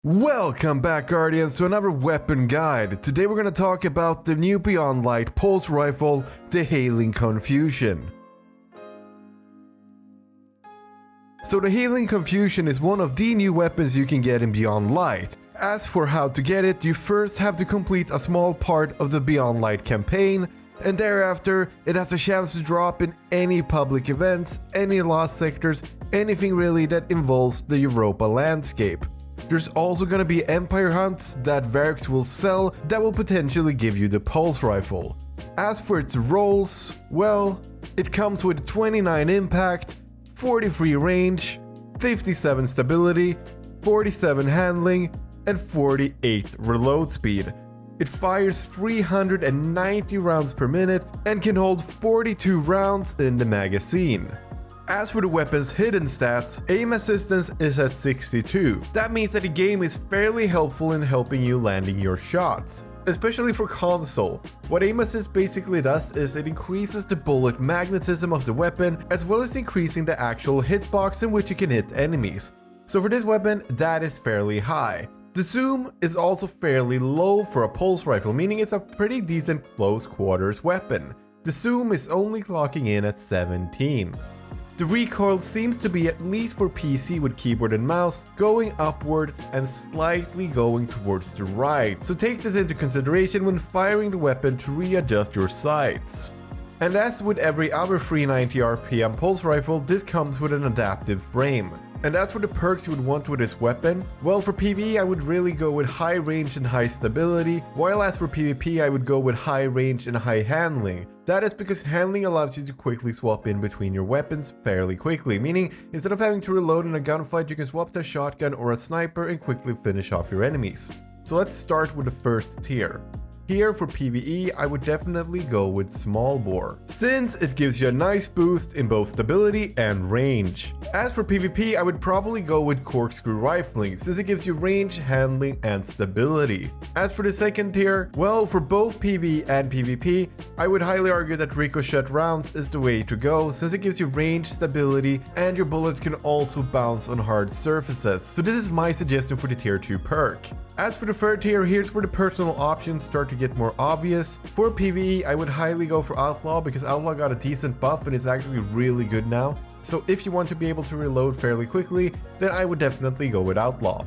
Welcome back, Guardians, to another weapon guide. Today we're going to talk about the new Beyond Light pulse rifle, the Healing Confusion. So the Healing Confusion is one of the new weapons you can get in Beyond Light. As for how to get it, you first have to complete a small part of the Beyond Light campaign, and thereafter it has a chance to drop in any public events, any lost sectors, anything really that involves the Europa landscape. There's also gonna be Empire hunts that Verx will sell that will potentially give you the pulse rifle. As for its rolls, well, it comes with 29 impact, 43 range, 57 stability, 47 handling, and 48 reload speed. It fires 390 rounds per minute and can hold 42 rounds in the magazine. As for the weapon's hidden stats, aim assistance is at 62. That means that the game is fairly helpful in helping you landing your shots. Especially for console. What aim assist basically does is it increases the bullet magnetism of the weapon as well as increasing the actual hitbox in which you can hit enemies. So for this weapon, that is fairly high. The zoom is also fairly low for a pulse rifle, meaning it's a pretty decent close quarters weapon. The zoom is only clocking in at 17. The recoil seems to be, at least for PC with keyboard and mouse, going upwards and slightly going towards the right, so take this into consideration when firing the weapon to readjust your sights. And as with every other 390 RPM pulse rifle, this comes with an adaptive frame. And as for the perks you would want with this weapon, well, for PvE I would really go with high range and high stability, while as for PvP I would go with high range and high handling. That is because handling allows you to quickly swap in between your weapons fairly quickly, meaning instead of having to reload in a gunfight, you can swap to a shotgun or a sniper and quickly finish off your enemies. So let's start with the first tier. Here for PvE, I would definitely go with small bore, since it gives you a nice boost in both stability and range. As for PvP, I would probably go with corkscrew rifling, since it gives you range, handling, and stability. As for the second tier, well, for both PvE and PvP, I would highly argue that ricochet rounds is the way to go, since it gives you range, stability, and your bullets can also bounce on hard surfaces. So this is my suggestion for the tier 2 perk. As for the third tier, here's where the personal options start to get more obvious. For PvE, I would highly go for Outlaw because Outlaw got a decent buff and is actually really good now. So if you want to be able to reload fairly quickly, then I would definitely go with Outlaw.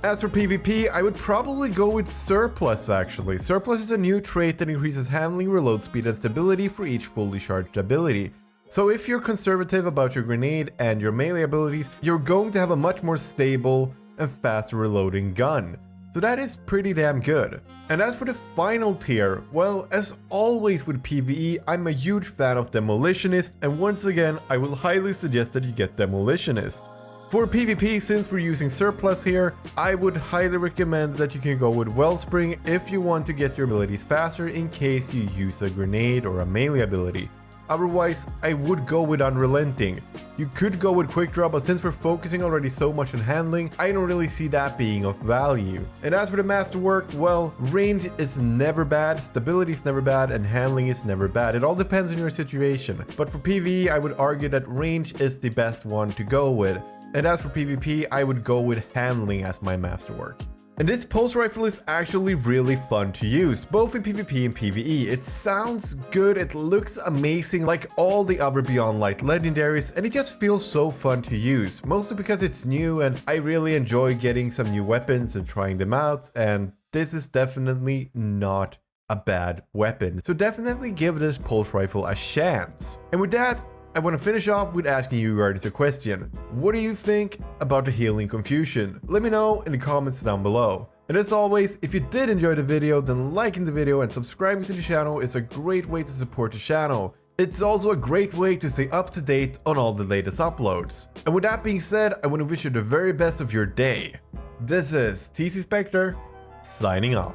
As for PvP, I would probably go with Surplus actually. Surplus is a new trait that increases handling, reload speed, and stability for each fully charged ability. So if you're conservative about your grenade and your melee abilities, you're going to have a much more stable and faster reloading gun. So that is pretty damn good. And as for the final tier, well, as always with PvE, I'm a huge fan of Demolitionist, and once again, I will highly suggest that you get Demolitionist. For PvP, since we're using Surplus here, I would highly recommend that you can go with Wellspring if you want to get your abilities faster in case you use a grenade or a melee ability. Otherwise, I would go with Unrelenting. You could go with Quick Draw, but since we're focusing already so much on handling, I don't really see that being of value. And as for the masterwork, well, range is never bad, stability is never bad, and handling is never bad. It all depends on your situation. But for PvE, I would argue that range is the best one to go with. And as for PvP, I would go with handling as my masterwork. And this pulse rifle is actually really fun to use, both in PvP and PvE. It sounds good, it looks amazing like all the other Beyond Light legendaries, and it just feels so fun to use, mostly because it's new and I really enjoy getting some new weapons and trying them out, and this is definitely not a bad weapon. So definitely give this pulse rifle a chance. And with that, I want to finish off with asking you guys a question. What do you think about the Healing Confusion? Let me know in the comments down below. And as always, if you did enjoy the video, then liking the video and subscribing to the channel is a great way to support the channel. It's also a great way to stay up to date on all the latest uploads. And with that being said, I want to wish you the very best of your day. This is TCSpectre, signing off.